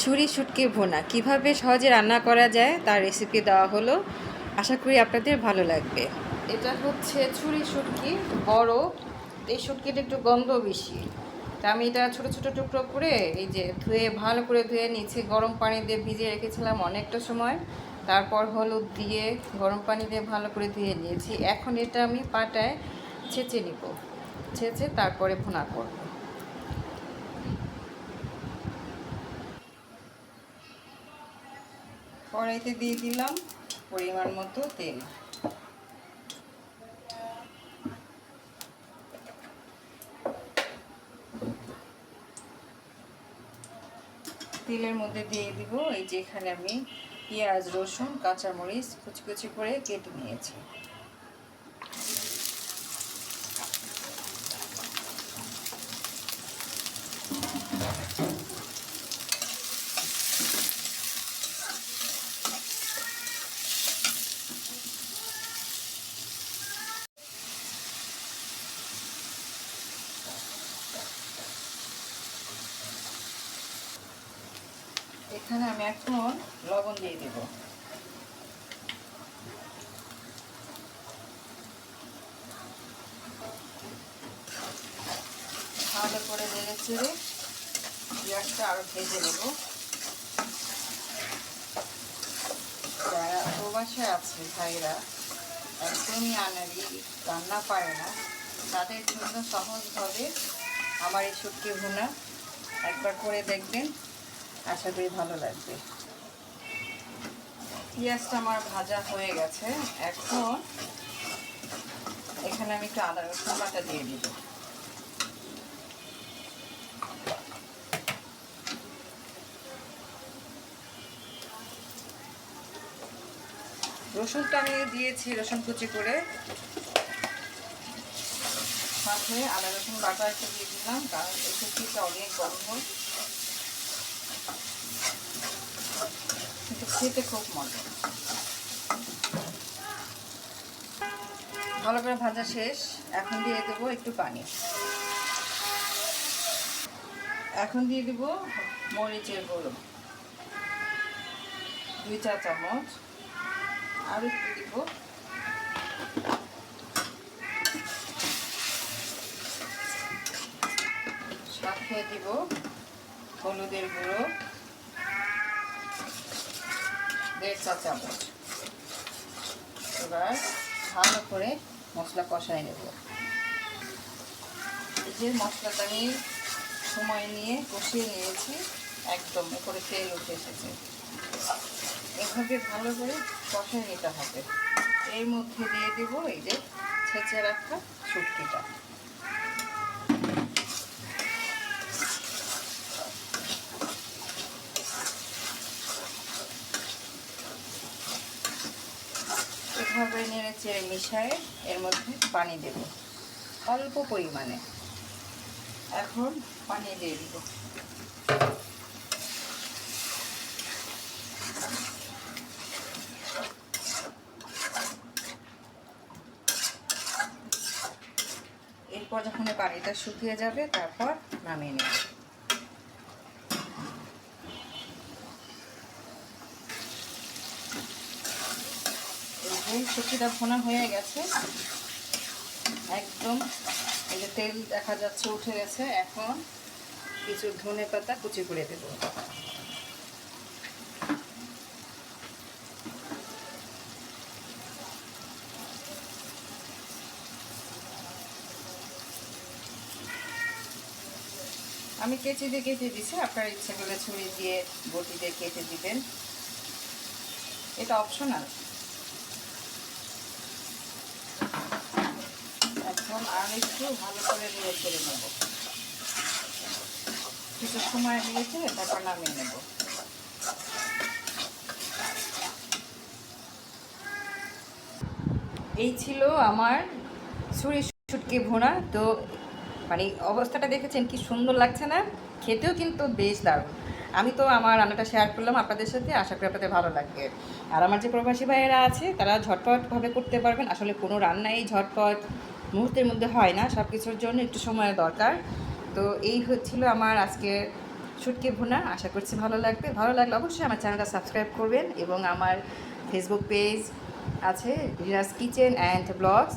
ছুরি শুটকি ভুনা কিভাবে সহজে রান্না করা যায় তার রেসিপি দেওয়া হলো। আশা করি আপনাদের ভালো লাগবে। এটা হচ্ছে ছুরি শুটকি, বড়। এই শুটকিটা একটু গন্ধ বেশি। তা আমি এটা ছোট ছোট টুকরো করে এই যে ধুয়ে ভালো করে ধুয়ে নিচ্ছি, গরম পানি দিয়ে ভিজিয়ে রেখেছিলাম অনেকটা সময়। তারপর হলুদ দিয়ে গরম পানি দিয়ে ভালো করে ধুয়ে নিয়েছি। এখন এটা আমি পাটায় ছেঁচে নিব, ছেঁচে তারপরে ভুনা করব। কড়াইতে দিয়ে দিলাম পরিমাণ মতো তেল। তেলের মধ্যে দিয়ে দিব এই যে এখানে আমি পেঁয়াজ, রসুন, কাঁচামরিচ কুচি কুচি করে কেটে নিয়েছি। এখানে আমি এখন লবণ দিয়ে দেব। ভালো করে নেড়ে চেড়ে পেঁয়াজটা আরও ভেজে নেব। যারা প্রবাসে আছে ভাইরা, একদমই আনাড়ি, রান্না পারে না, তাদের জন্য সহজভাবে আমার এই শুটকি ভুনা একবার করে দেখবেন, আশা করি ভালো লাগবে। পেঁয়াজটা আমার ভাজা হয়ে গেছে। এখন এখানে আমি একটু আদা রসুন বাটা দিয়ে দিব। রসুনটা আমি দিয়েছি রসুন কুচি করে, সাথে আদা রসুন বাটা একটু দিয়ে দিলাম, কারণ এই শুটকিটা অনেক গরম হয়, কিন্তু খেতে খুব মজা। ভালো করে ভাজা শেষ। এখন দিয়ে দেবো একটু পানি। এখন দিয়ে দিব মরিচের গুঁড়ো 2 চা চামচ, আর একটু দিব। সাথে দিব হলুদের গুঁড়ো 1.5 চা চামচ। এবার ভালো করে মশলা কষাই নেব। এই যে মশলাটা আমি সময় নিয়ে কষিয়ে নিয়েছি, একদম উপরে তেল উঠে এসেছে। এভাবে ভালো করে কষাই নিতে হবে। এর মধ্যে দিয়ে দেব এই যে ছেঁচে রাখা শুটকিটা। এভাবে নেড়ে চেড়ে মিশিয়ে এর মধ্যে পানি দেব অল্প পরিমাণে। এখন পানি দিয়ে দিব। এরপর যখন পানিটা শুকিয়ে যাবে তারপর নামিয়ে নেব। এই যে শুটকিটা ভুনা হয়ে গেছে, একদম এই যে তেল দেখা যাচ্ছে উঠে গেছে। এখন কিছু ধনেপাতা কুচি করে দেব। আমি কেচি দিয়ে কেটে দিছি, আপনার ইচ্ছে করে ছুরি দিয়ে বটি দিয়ে কেটে দিবেন, এটা অপশনাল। এখন আর একটু ভালো করে নেড়ে চেড়ে নেব, কিছু সময় নিয়েছে, তারপর নামিয়ে নেব। এই ছিল আমার ছুরি শুটকি ভুনা। তো মানে অবস্থাটা দেখেছেন কি সুন্দর লাগছে না? খেতেও কিন্তু বেশ দারুণ। আমি তো আমার রান্নাটা শেয়ার করলাম আপনাদের সাথে, আশা করি আপনাদের ভালো লাগবে। আর আমার যে প্রবাসী ভাইয়েরা আছে তারা ঝটপটভাবে করতে পারবেন। আসলে কোনো রান্নাই ঝটপট মুহূর্তের মধ্যে হয় না, সব কিছুর জন্য একটু সময়ের দরকার। তো এই হচ্ছিল আমার আজকে শুটকি ভুনা। আশা করছি ভালো লাগবে। ভালো লাগলে অবশ্যই আমার চ্যানেলটা সাবস্ক্রাইব করবেন এবং আমার ফেসবুক পেজ আছে রিনাস কিচেন অ্যান্ড ব্লগস।